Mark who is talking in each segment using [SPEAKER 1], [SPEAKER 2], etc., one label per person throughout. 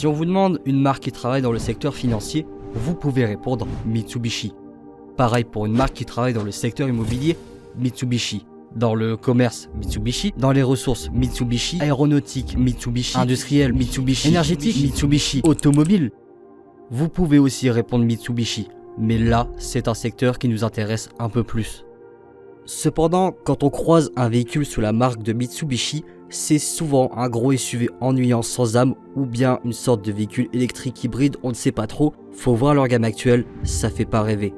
[SPEAKER 1] Si on vous demande une marque qui travaille dans le secteur financier, vous pouvez répondre Mitsubishi. Pareil pour une marque qui travaille dans le secteur immobilier, Mitsubishi. Dans le commerce, Mitsubishi. Dans les ressources, Mitsubishi. Aéronautique, Mitsubishi. Industriel, Mitsubishi. Énergétique, Mitsubishi. Automobile. Vous pouvez aussi répondre Mitsubishi, mais là, c'est un secteur qui nous intéresse un peu plus. Cependant, quand on croise un véhicule sous la marque de Mitsubishi, c'est souvent un gros SUV ennuyant sans âme ou bien une sorte de véhicule électrique hybride, on ne sait pas trop, faut voir leur gamme actuelle, ça fait pas rêver.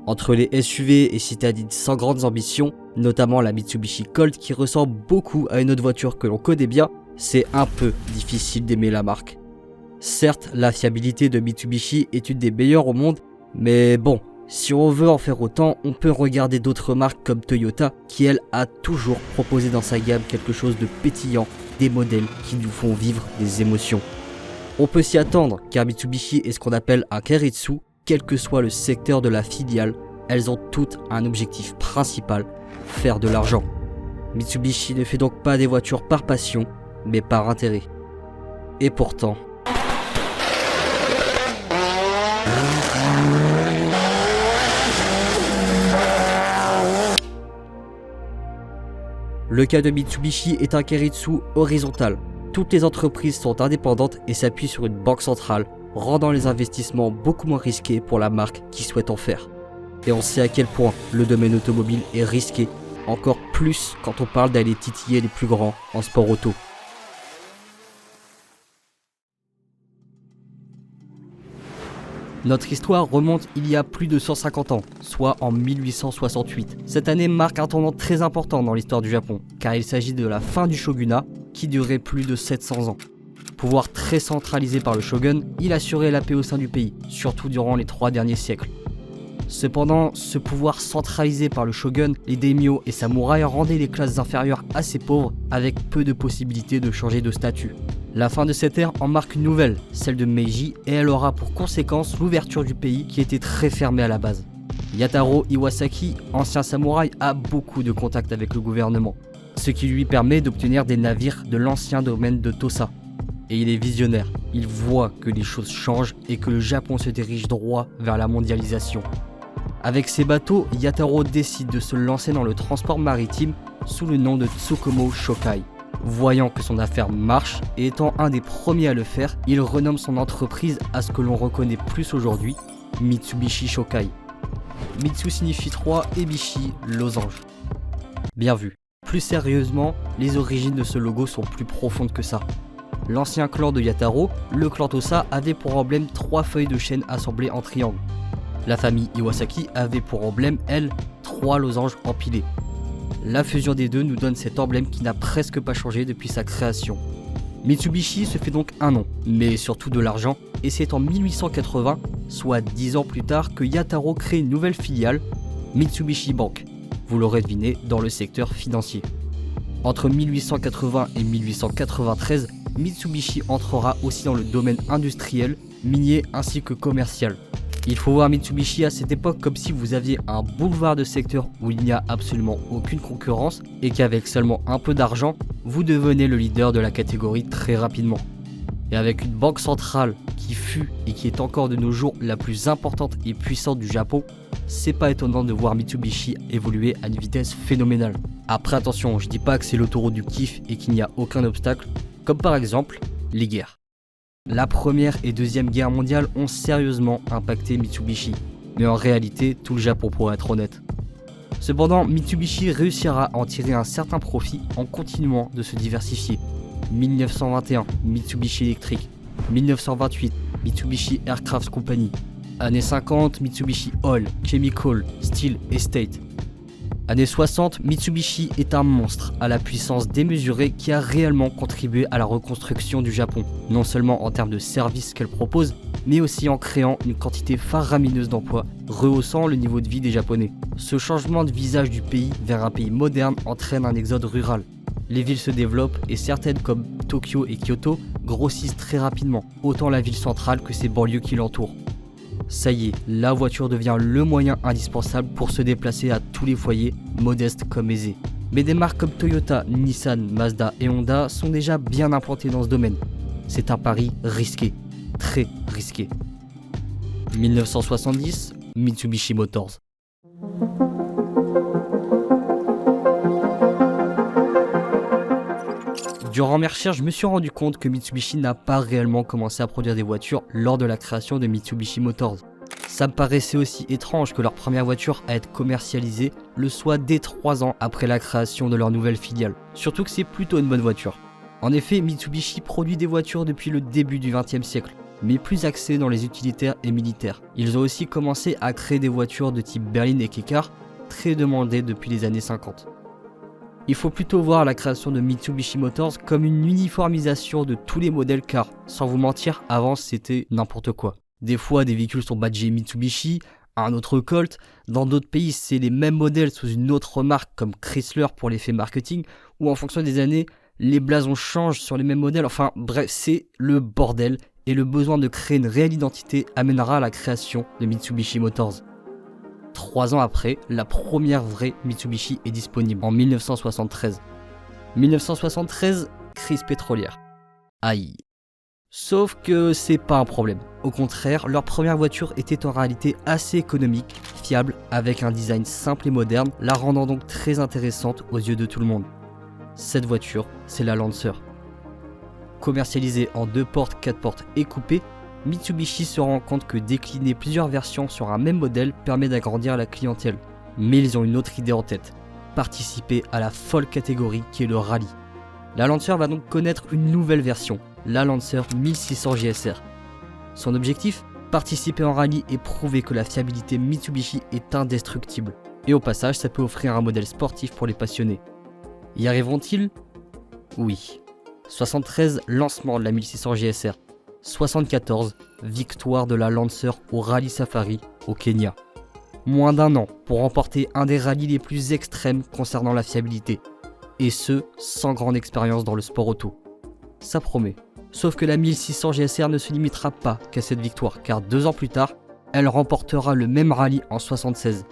[SPEAKER 1] Entre les SUV et citadines sans grandes ambitions, notamment la Mitsubishi Colt qui ressemble beaucoup à une autre voiture que l'on connaît bien, c'est un peu difficile d'aimer la marque. Certes, la fiabilité de Mitsubishi est une des meilleures au monde, mais bon, si on veut en faire autant, on peut regarder d'autres marques comme Toyota qui elle a toujours proposé dans sa gamme quelque chose de pétillant, des modèles qui nous font vivre des émotions. On peut s'y attendre car Mitsubishi est ce qu'on appelle un keiretsu, quel que soit le secteur de la filiale, elles ont toutes un objectif principal, faire de l'argent. Mitsubishi ne fait donc pas des voitures par passion, mais par intérêt. Et pourtant... Le cas de Mitsubishi est un keiretsu horizontal. Toutes les entreprises sont indépendantes et s'appuient sur une banque centrale, rendant les investissements beaucoup moins risqués pour la marque qui souhaite en faire. Et on sait à quel point le domaine automobile est risqué, encore plus quand on parle d'aller titiller les plus grands en sport auto. Notre histoire remonte il y a plus de 150 ans, soit en 1868. Cette année marque un tournant très important dans l'histoire du Japon, car il s'agit de la fin du shogunat qui durait plus de 700 ans. Pouvoir très centralisé par le shogun, il assurait la paix au sein du pays, surtout durant les 3 derniers siècles. Cependant, ce pouvoir centralisé par le shogun, les daimyo et samouraïs rendaient les classes inférieures assez pauvres, avec peu de possibilités de changer de statut. La fin de cette ère en marque une nouvelle, celle de Meiji, et elle aura pour conséquence l'ouverture du pays qui était très fermé à la base. Yataro Iwasaki, ancien samouraï, a beaucoup de contacts avec le gouvernement, ce qui lui permet d'obtenir des navires de l'ancien domaine de Tosa. Et il est visionnaire, il voit que les choses changent et que le Japon se dirige droit vers la mondialisation. Avec ses bateaux, Yataro décide de se lancer dans le transport maritime sous le nom de Tsukumo Shokai. Voyant que son affaire marche et étant un des premiers à le faire, il renomme son entreprise à ce que l'on reconnaît plus aujourd'hui, Mitsubishi Shokai. Mitsu signifie 3 et Bishi, losange. Bien vu. Plus sérieusement, les origines de ce logo sont plus profondes que ça. L'ancien clan de Yataro, le clan Tosa, avait pour emblème 3 feuilles de chêne assemblées en triangle. La famille Iwasaki avait pour emblème, elle, 3 losanges empilés. La fusion des deux nous donne cet emblème qui n'a presque pas changé depuis sa création. Mitsubishi se fait donc un nom, mais surtout de l'argent, et c'est en 1880, soit 10 ans plus tard, que Yataro crée une nouvelle filiale, Mitsubishi Bank, vous l'aurez deviné, dans le secteur financier. Entre 1880 et 1893, Mitsubishi entrera aussi dans le domaine industriel, minier ainsi que commercial. Il faut voir Mitsubishi à cette époque comme si vous aviez un boulevard de secteur où il n'y a absolument aucune concurrence et qu'avec seulement un peu d'argent, vous devenez le leader de la catégorie très rapidement. Et avec une banque centrale qui fut et qui est encore de nos jours la plus importante et puissante du Japon, c'est pas étonnant de voir Mitsubishi évoluer à une vitesse phénoménale. Après attention, je dis pas que c'est l'autoroute du kiff et qu'il n'y a aucun obstacle, comme par exemple les guerres. La première et deuxième guerre mondiale ont sérieusement impacté Mitsubishi, mais en réalité tout le Japon pour être honnête. Cependant, Mitsubishi réussira à en tirer un certain profit en continuant de se diversifier. 1921, Mitsubishi Electric. 1928, Mitsubishi Aircraft Company. Années 50, Mitsubishi Oil, Chemical, Steel Estate. Années 60, Mitsubishi est un monstre à la puissance démesurée qui a réellement contribué à la reconstruction du Japon, non seulement en termes de services qu'elle propose, mais aussi en créant une quantité faramineuse d'emplois, rehaussant le niveau de vie des Japonais. Ce changement de visage du pays vers un pays moderne entraîne un exode rural. Les villes se développent et certaines comme Tokyo et Kyoto grossissent très rapidement, autant la ville centrale que ses banlieues qui l'entourent. Ça y est, la voiture devient le moyen indispensable pour se déplacer à tous les foyers, modestes comme aisés. Mais des marques comme Toyota, Nissan, Mazda et Honda sont déjà bien implantées dans ce domaine. C'est un pari risqué, très risqué. 1970, Mitsubishi Motors. Durant mes recherches, je me suis rendu compte que Mitsubishi n'a pas réellement commencé à produire des voitures lors de la création de Mitsubishi Motors. Ça me paraissait aussi étrange que leur première voiture à être commercialisée le soit dès 3 ans après la création de leur nouvelle filiale. Surtout que c'est plutôt une bonne voiture. En effet, Mitsubishi produit des voitures depuis le début du XXe siècle, mais plus axées dans les utilitaires et militaires. Ils ont aussi commencé à créer des voitures de type berline et Kei-Car, très demandées depuis les années 50. Il faut plutôt voir la création de Mitsubishi Motors comme une uniformisation de tous les modèles car, sans vous mentir, avant c'était n'importe quoi. Des fois, des véhicules sont badgés Mitsubishi, un autre Colt. Dans d'autres pays, c'est les mêmes modèles sous une autre marque comme Chrysler pour l'effet marketing, ou en fonction des années, les blasons changent sur les mêmes modèles. Enfin bref, c'est le bordel et le besoin de créer une réelle identité amènera à la création de Mitsubishi Motors. 3 ans après, la première vraie Mitsubishi est disponible en 1973. 1973, crise pétrolière. Aïe. Sauf que c'est pas un problème. Au contraire, leur première voiture était en réalité assez économique, fiable, avec un design simple et moderne, la rendant donc très intéressante aux yeux de tout le monde. Cette voiture, c'est la Lancer. Commercialisée en 2 portes, 4 portes et coupée, Mitsubishi se rend compte que décliner plusieurs versions sur un même modèle permet d'agrandir la clientèle. Mais ils ont une autre idée en tête, participer à la folle catégorie qui est le rallye. La Lancer va donc connaître une nouvelle version, la Lancer 1600 GSR. Son objectif, participer en rallye et prouver que la fiabilité Mitsubishi est indestructible. Et au passage, ça peut offrir un modèle sportif pour les passionnés. Y arriveront-ils? Oui. 73, lancement de la 1600 GSR. 74, victoire de la Lancer au Rallye Safari au Kenya. Moins d'1 an pour remporter un des rallyes les plus extrêmes concernant la fiabilité. Et ce, sans grande expérience dans le sport auto. Ça promet. Sauf que la 1600 GSR ne se limitera pas qu'à cette victoire, car 2 ans plus tard, elle remportera le même rallye en 76.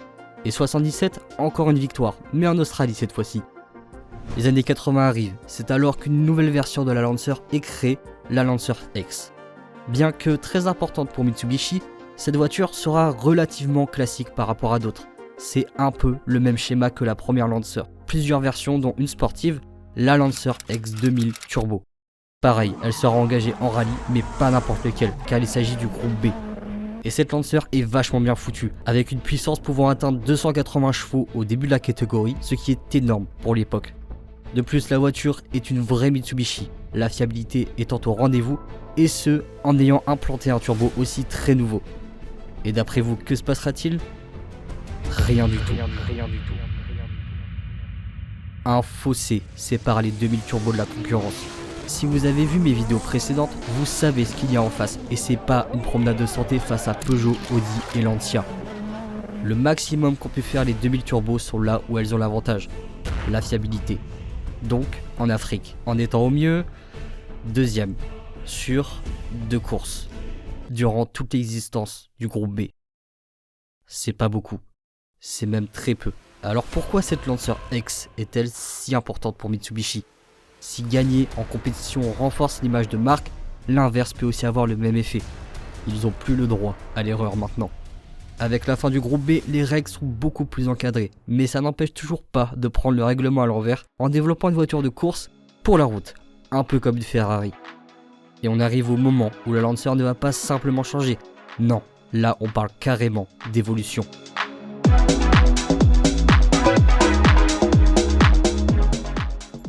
[SPEAKER 1] Et 77, encore une victoire, mais en Australie cette fois-ci. Les années 80 arrivent, c'est alors qu'une nouvelle version de la Lancer est créée, la Lancer X. Bien que très importante pour Mitsubishi, cette voiture sera relativement classique par rapport à d'autres. C'est un peu le même schéma que la première Lancer. Plusieurs versions dont une sportive, la Lancer X2000 Turbo. Pareil, elle sera engagée en rallye, mais pas n'importe lequel, car il s'agit du groupe B. Et cette Lancer est vachement bien foutue, avec une puissance pouvant atteindre 280 chevaux au début de la catégorie, ce qui est énorme pour l'époque. De plus, la voiture est une vraie Mitsubishi, la fiabilité étant au rendez-vous, et ce, en ayant implanté un turbo aussi très nouveau. Et d'après vous, que se passera-t-il? Rien du tout. Un fossé sépare les 2000 turbos de la concurrence. Si vous avez vu mes vidéos précédentes, vous savez ce qu'il y a en face, et c'est pas une promenade de santé face à Peugeot, Audi et Lancia. Le maximum qu'ont pu faire les 2000 turbos sont là où elles ont l'avantage, la fiabilité. Donc en Afrique, en étant au mieux, 2e, sur 2 courses, durant toute l'existence du groupe B. C'est pas beaucoup, c'est même très peu. Alors pourquoi cette Lancer X est-elle si importante pour Mitsubishi? Si gagner en compétition renforce l'image de marque, l'inverse peut aussi avoir le même effet. Ils n'ont plus le droit à l'erreur maintenant. Avec la fin du groupe B, les règles sont beaucoup plus encadrées, mais ça n'empêche toujours pas de prendre le règlement à l'envers en développant une voiture de course pour la route, un peu comme une Ferrari. Et on arrive au moment où la Lancer ne va pas simplement changer. Non, là on parle carrément d'évolution.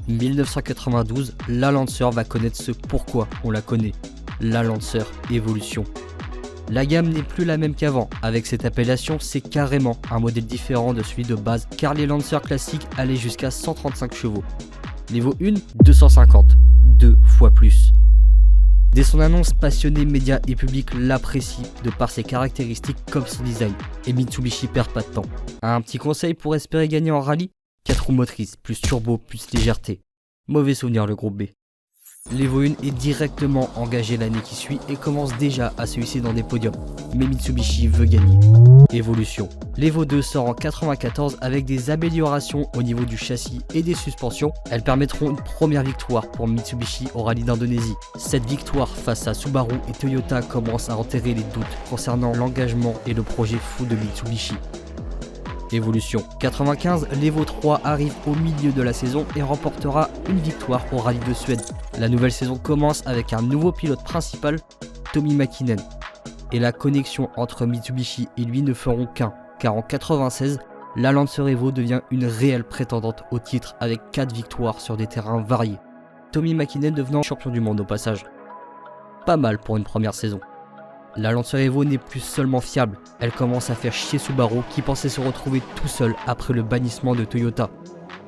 [SPEAKER 1] En 1992, la Lancer va connaître ce pourquoi on la connaît, la Lancer Evolution. La gamme n'est plus la même qu'avant, avec cette appellation c'est carrément un modèle différent de celui de base car les Lancer classiques allaient jusqu'à 135 chevaux. Niveau 1, 250, 2 fois plus. Dès son annonce, passionnés, médias et public l'apprécient de par ses caractéristiques comme son design, et Mitsubishi perd pas de temps. Un petit conseil pour espérer gagner en rallye, 4 roues motrices, plus turbo, plus légèreté. Mauvais souvenir le groupe B. L'Evo 1 est directement engagé l'année qui suit et commence déjà à se hisser dans des podiums. Mais Mitsubishi veut gagner. Évolution. L'Evo 2 sort en 94 avec des améliorations au niveau du châssis et des suspensions. Elles permettront une première victoire pour Mitsubishi au rallye d'Indonésie. Cette victoire face à Subaru et Toyota commence à enterrer les doutes concernant l'engagement et le projet fou de Mitsubishi. Évolution. 95, l'Evo 3 arrive au milieu de la saison et remportera une victoire au rallye de Suède. La nouvelle saison commence avec un nouveau pilote principal, Tommi Mäkinen. Et la connexion entre Mitsubishi et lui ne feront qu'un, car en 96, la Lancer Evo devient une réelle prétendante au titre avec 4 victoires sur des terrains variés. Tommi Mäkinen devenant champion du monde au passage. Pas mal pour une première saison. La Lancer Evo n'est plus seulement fiable, elle commence à faire chier Subaru qui pensait se retrouver tout seul après le bannissement de Toyota.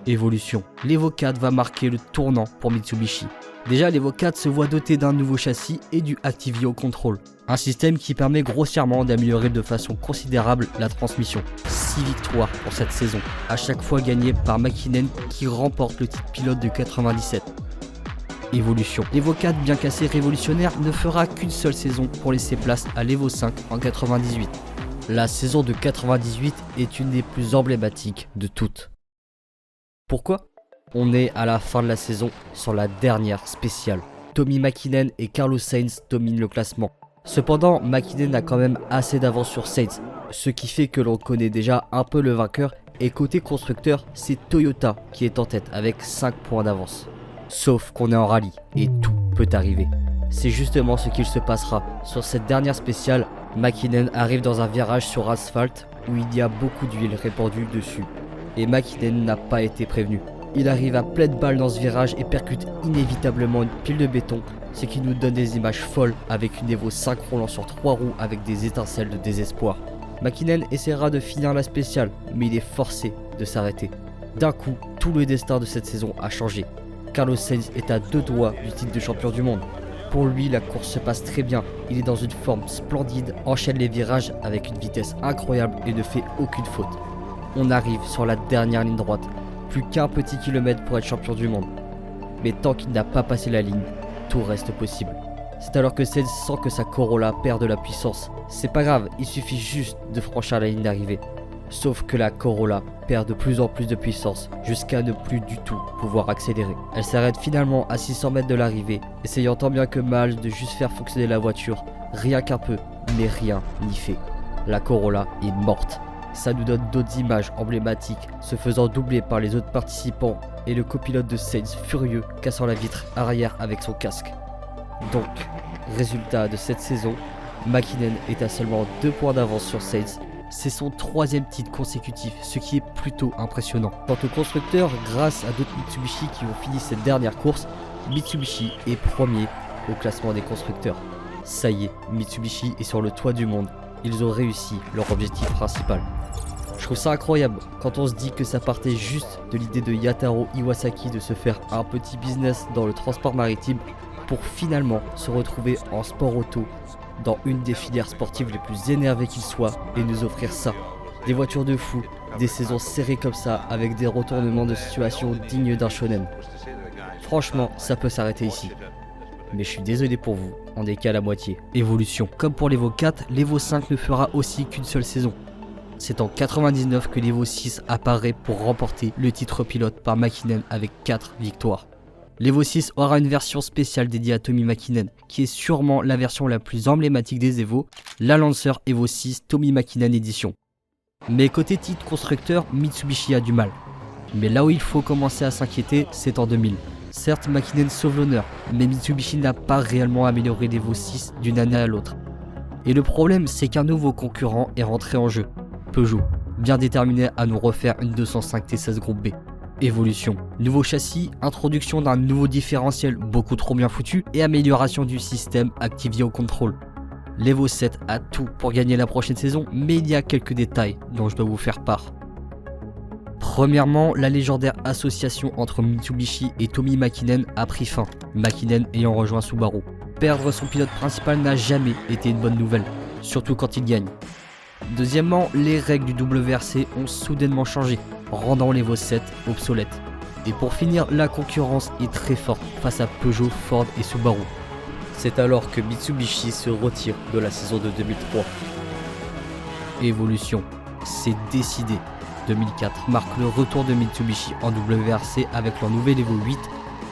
[SPEAKER 1] Évolution. L'Evo 4 va marquer le tournant pour Mitsubishi. Déjà, l'Evo 4 se voit doté d'un nouveau châssis et du Activio Control, un système qui permet grossièrement d'améliorer de façon considérable la transmission. 6 victoires pour cette saison, à chaque fois gagnées par Mäkinen qui remporte le titre pilote de 97. Évolution. L'Evo 4, bien qu'assez révolutionnaire, ne fera qu'une seule saison pour laisser place à l'Evo 5 en 98. La saison de 98 est une des plus emblématiques de toutes. Pourquoi ? On est à la fin de la saison sur la dernière spéciale. Tommi Mäkinen et Carlos Sainz dominent le classement. Cependant, Mäkinen a quand même assez d'avance sur Sainz, ce qui fait que l'on connaît déjà un peu le vainqueur et côté constructeur, c'est Toyota qui est en tête avec 5 points d'avance. Sauf qu'on est en rallye et tout peut arriver. C'est justement ce qu'il se passera. Sur cette dernière spéciale, Mäkinen arrive dans un virage sur asphalte où il y a beaucoup d'huile répandue dessus. Et Mäkinen n'a pas été prévenu. Il arrive à pleine balle dans ce virage et percute inévitablement une pile de béton, ce qui nous donne des images folles avec une Evo 5 roulant sur 3 roues avec des étincelles de désespoir. Mäkinen essaiera de finir la spéciale, mais il est forcé de s'arrêter. D'un coup, tout le destin de cette saison a changé. Carlos Sainz est à 2 doigts du titre de champion du monde. Pour lui, la course se passe très bien. Il est dans une forme splendide, enchaîne les virages avec une vitesse incroyable et ne fait aucune faute. On arrive sur la dernière ligne droite. Plus qu'un petit kilomètre pour être champion du monde. Mais tant qu'il n'a pas passé la ligne, tout reste possible. C'est alors que Sainz sent que sa Corolla perd de la puissance. C'est pas grave, il suffit juste de franchir la ligne d'arrivée. Sauf que la Corolla perd de plus en plus de puissance jusqu'à ne plus du tout pouvoir accélérer. Elle s'arrête finalement à 600 mètres de l'arrivée, essayant tant bien que mal de juste faire fonctionner la voiture, rien qu'un peu, mais rien n'y fait. La Corolla est morte. Ça nous donne d'autres images emblématiques, se faisant doubler par les autres participants et le copilote de Sainz furieux cassant la vitre arrière avec son casque. Donc, résultat de cette saison, Mäkinen est à seulement 2 points d'avance sur Sainz. C'est son 3e titre consécutif, ce qui est plutôt impressionnant. Quant au constructeur, grâce à d'autres Mitsubishi qui ont fini cette dernière course, Mitsubishi est premier au classement des constructeurs. Ça y est, Mitsubishi est sur le toit du monde. Ils ont réussi leur objectif principal. Je trouve ça incroyable quand on se dit que ça partait juste de l'idée de Yataro Iwasaki de se faire un petit business dans le transport maritime pour finalement se retrouver en sport auto dans une des filières sportives les plus énervées qu'il soit et nous offrir ça. Des voitures de fou, des saisons serrées comme ça avec des retournements de situation dignes d'un shonen. Franchement, ça peut s'arrêter ici. Mais je suis désolé pour vous, on n'est qu'à la moitié. Évolution. Comme pour l'Evo 4, l'Evo 5 ne fera aussi qu'une seule saison. C'est en 99 que l'Evo 6 apparaît pour remporter le titre pilote par Mäkinen avec 4 victoires. L'Evo 6 aura une version spéciale dédiée à Tommi Mäkinen, qui est sûrement la version la plus emblématique des Evo, la Lancer Evo 6 Tommi Mäkinen Edition. Mais côté titre constructeur, Mitsubishi a du mal. Mais là où il faut commencer à s'inquiéter, c'est en 2000. Certes, Mäkinen sauve l'honneur, mais Mitsubishi n'a pas réellement amélioré l'Evo 6 d'une année à l'autre. Et le problème, c'est qu'un nouveau concurrent est rentré en jeu, Peugeot, bien déterminé à nous refaire une 205 T16 Groupe B. Évolution. Nouveau châssis, introduction d'un nouveau différentiel beaucoup trop bien foutu et amélioration du système Activio Control. L'Evo 7 a tout pour gagner la prochaine saison, mais il y a quelques détails dont je dois vous faire part. Premièrement, la légendaire association entre Mitsubishi et Tommi Mäkinen a pris fin, Mäkinen ayant rejoint Subaru. Perdre son pilote principal n'a jamais été une bonne nouvelle, surtout quand il gagne. Deuxièmement, les règles du WRC ont soudainement changé, rendant l'Evo 7 obsolète. Et pour finir, la concurrence est très forte face à Peugeot, Ford et Subaru. C'est alors que Mitsubishi se retire de la saison de 2003. Évolution, c'est décidé. 2004 marque le retour de Mitsubishi en WRC avec leur nouvel Evo 8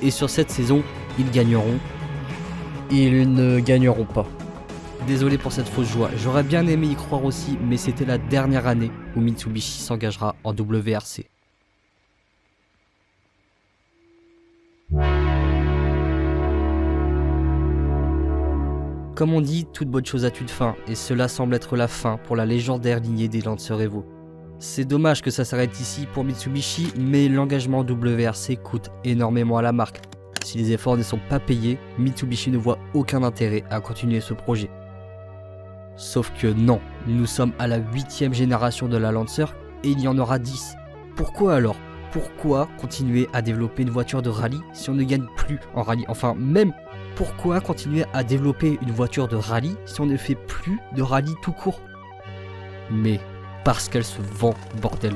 [SPEAKER 1] et sur cette saison, ils gagneront. Ils ne gagneront pas. Désolé pour cette fausse joie, j'aurais bien aimé y croire aussi, mais c'était la dernière année où Mitsubishi s'engagera en WRC. Comme on dit, toute bonne chose a une fin, et cela semble être la fin pour la légendaire lignée des Lancer Evo. C'est dommage que ça s'arrête ici pour Mitsubishi, mais l'engagement WRC coûte énormément à la marque. Si les efforts ne sont pas payés, Mitsubishi ne voit aucun intérêt à continuer ce projet. Sauf que non, nous sommes à la 8e génération de la Lancer et il y en aura 10. Pourquoi alors ? Pourquoi continuer à développer une voiture de rallye si on ne gagne plus en rallye ? Enfin, même pourquoi continuer à développer une voiture de rallye si on ne fait plus de rallye tout court ? Mais parce qu'elle se vend, bordel.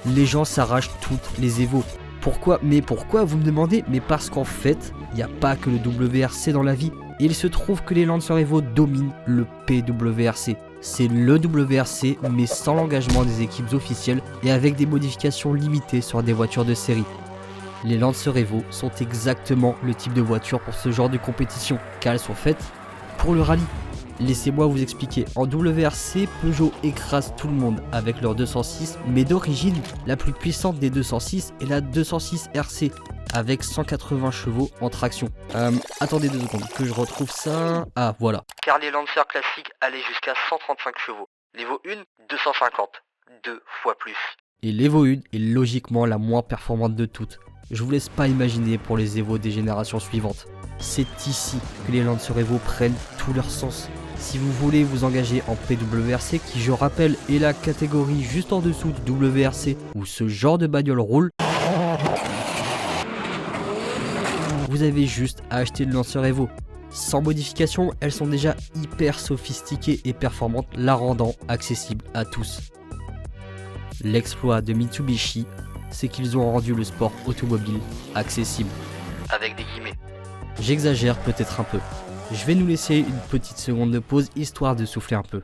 [SPEAKER 1] Les gens s'arrachent toutes les Evo. Pourquoi ? Mais pourquoi vous me demandez ? Mais parce qu'en fait, il n'y a pas que le WRC dans la vie. Et il se trouve que les Lancer Evo dominent le PWRC. C'est le WRC mais sans l'engagement des équipes officielles et avec des modifications limitées sur des voitures de série. Les Lancer Evo sont exactement le type de voiture pour ce genre de compétition car elles sont faites pour le rallye. Laissez-moi vous expliquer, en WRC, Peugeot écrase tout le monde avec leur 206, mais d'origine, la plus puissante des 206 est la 206 RC, avec 180 chevaux en traction. Attendez 2 secondes, que je retrouve ça... Ah, voilà. Car les Lancer classiques allaient jusqu'à 135 chevaux. L'Evo 1, 250. 2 fois plus. Et l'Evo 1 est logiquement la moins performante de toutes. Je vous laisse pas imaginer pour les Evo des générations suivantes. C'est ici que les Lancer Evo prennent tout leur sens. Si vous voulez vous engager en PWRC, qui je rappelle est la catégorie juste en dessous du WRC, où ce genre de bagnole roule, vous avez juste à acheter le Lancer Evo. Sans modification, elles sont déjà hyper sophistiquées et performantes, la rendant accessible à tous. L'exploit de Mitsubishi, c'est qu'ils ont rendu le sport automobile accessible. Avec des guillemets. J'exagère peut-être un peu. Je vais nous laisser une petite seconde de pause, histoire de souffler un peu.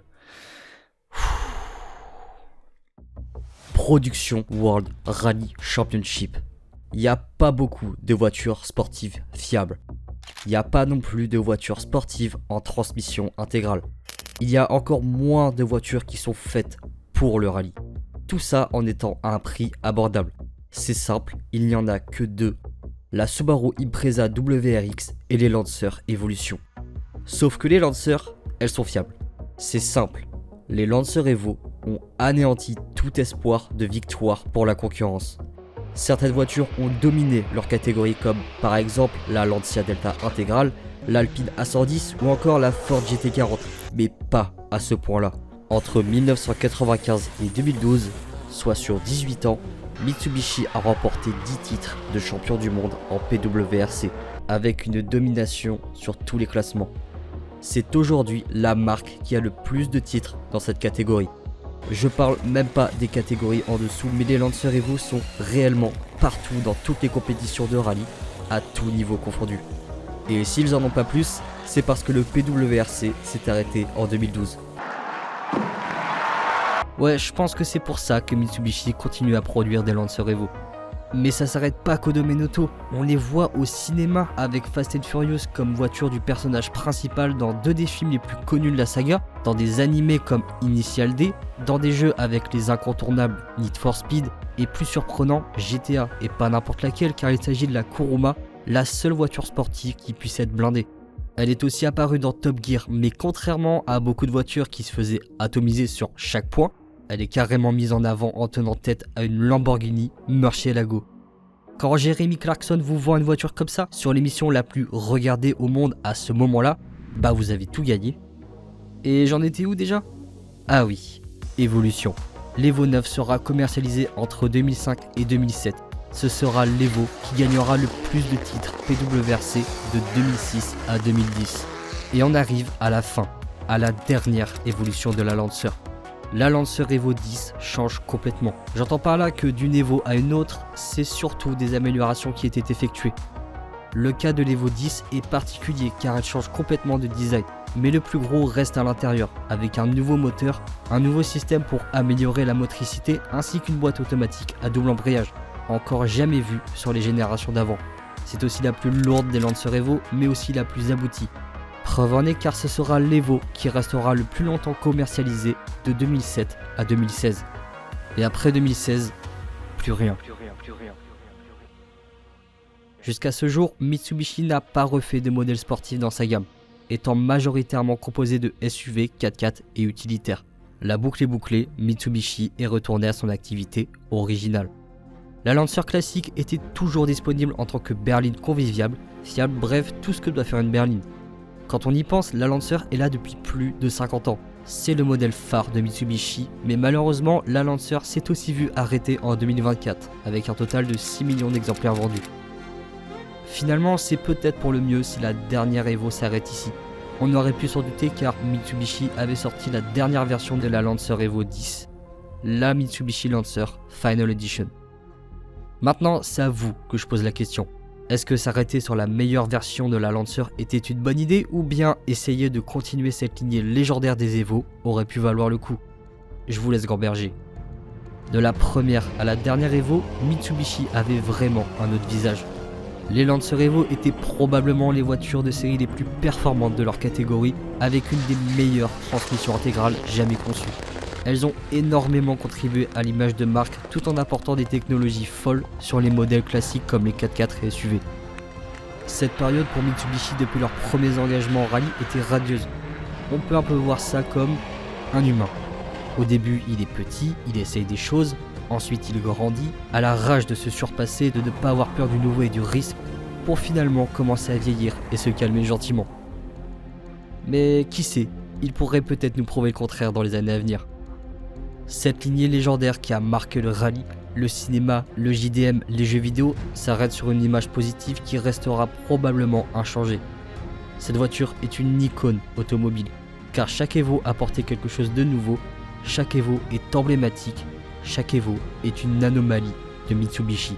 [SPEAKER 1] Production World Rally Championship. Il n'y a pas beaucoup de voitures sportives fiables. Il n'y a pas non plus de voitures sportives en transmission intégrale. Il y a encore moins de voitures qui sont faites pour le rallye. Tout ça en étant à un prix abordable. C'est simple, il n'y en a que 2. La Subaru Impreza WRX et les Lancer Evolution. Sauf que les Lancer, elles sont fiables. C'est simple, les Lancer Evo ont anéanti tout espoir de victoire pour la concurrence. Certaines voitures ont dominé leur catégorie comme par exemple la Lancia Delta intégrale, l'Alpine A110 ou encore la Ford GT40, mais pas à ce point-là. Entre 1995 et 2012, soit sur 18 ans, Mitsubishi a remporté 10 titres de champion du monde en PWRC, avec une domination sur tous les classements. C'est aujourd'hui la marque qui a le plus de titres dans cette catégorie. Je parle même pas des catégories en dessous, mais les Lancer Evo sont réellement partout dans toutes les compétitions de rallye, à tout niveau confondu. Et s'ils en ont pas plus, c'est parce que le PWRC s'est arrêté en 2012. Ouais, je pense que c'est pour ça que Mitsubishi continue à produire des Lancer Evo. Mais ça s'arrête pas qu'au domaine auto, on les voit au cinéma avec Fast and Furious comme voiture du personnage principal dans 2 des films les plus connus de la saga, dans des animés comme Initial D, dans des jeux avec les incontournables Need for Speed et plus surprenant GTA, et pas n'importe laquelle car il s'agit de la Kuruma, la seule voiture sportive qui puisse être blindée. Elle est aussi apparue dans Top Gear, mais contrairement à beaucoup de voitures qui se faisaient atomiser sur chaque point, elle est carrément mise en avant en tenant tête à une Lamborghini Murcielago. Quand Jeremy Clarkson vous vend une voiture comme ça, sur l'émission la plus regardée au monde à ce moment-là, bah vous avez tout gagné. Et j'en étais où déjà ? Ah oui, Evolution. L'Evo 9 sera commercialisé entre 2005 et 2007. Ce sera l'Evo qui gagnera le plus de titres PWRC de 2006 à 2010. Et on arrive à la fin, à la dernière évolution de la Lancer. La Lancer Evo 10 change complètement. J'entends par là que d'une Evo à une autre, c'est surtout des améliorations qui étaient effectuées. Le cas de l'Evo 10 est particulier car elle change complètement de design, mais le plus gros reste à l'intérieur, avec un nouveau moteur, un nouveau système pour améliorer la motricité ainsi qu'une boîte automatique à double embrayage, encore jamais vue sur les générations d'avant. C'est aussi la plus lourde des Lancer Evo, mais aussi la plus aboutie. Preuve en est car ce sera l'Evo qui restera le plus longtemps commercialisé de 2007 à 2016. Et après 2016, plus rien. Jusqu'à ce jour, Mitsubishi n'a pas refait de modèle sportif dans sa gamme, étant majoritairement composé de SUV, 4x4 et utilitaires. La boucle est bouclée, Mitsubishi est retourné à son activité originale. La Lancer classique était toujours disponible en tant que berline conviviale, fiable, bref, tout ce que doit faire une berline. Quand on y pense, la Lancer est là depuis plus de 50 ans. C'est le modèle phare de Mitsubishi, mais malheureusement, la Lancer s'est aussi vue arrêter en 2024, avec un total de 6 millions d'exemplaires vendus. Finalement, c'est peut-être pour le mieux si la dernière Evo s'arrête ici. On aurait pu s'en douter car Mitsubishi avait sorti la dernière version de la Lancer Evo 10, la Mitsubishi Lancer Final Edition. Maintenant, c'est à vous que je pose la question. Est-ce que s'arrêter sur la meilleure version de la Lancer était une bonne idée ou bien essayer de continuer cette lignée légendaire des Evo aurait pu valoir le coup? Je vous laisse gamberger. De la première à la dernière Evo, Mitsubishi avait vraiment un autre visage. Les Lancer Evo étaient probablement les voitures de série les plus performantes de leur catégorie, avec une des meilleures transmissions intégrales jamais conçues. Elles ont énormément contribué à l'image de marque tout en apportant des technologies folles sur les modèles classiques comme les 4x4 et SUV. Cette période pour Mitsubishi depuis leurs premiers engagements en rallye était radieuse. On peut un peu voir ça comme un humain. Au début, il est petit, il essaye des choses, ensuite il grandit, a la rage de se surpasser et de ne pas avoir peur du nouveau et du risque, pour finalement commencer à vieillir et se calmer gentiment. Mais qui sait, il pourrait peut-être nous prouver le contraire dans les années à venir. Cette lignée légendaire qui a marqué le rallye, le cinéma, le JDM, les jeux vidéo s'arrête sur une image positive qui restera probablement inchangée. Cette voiture est une icône automobile, car chaque Evo apportait quelque chose de nouveau, chaque Evo est emblématique, chaque Evo est une anomalie de Mitsubishi.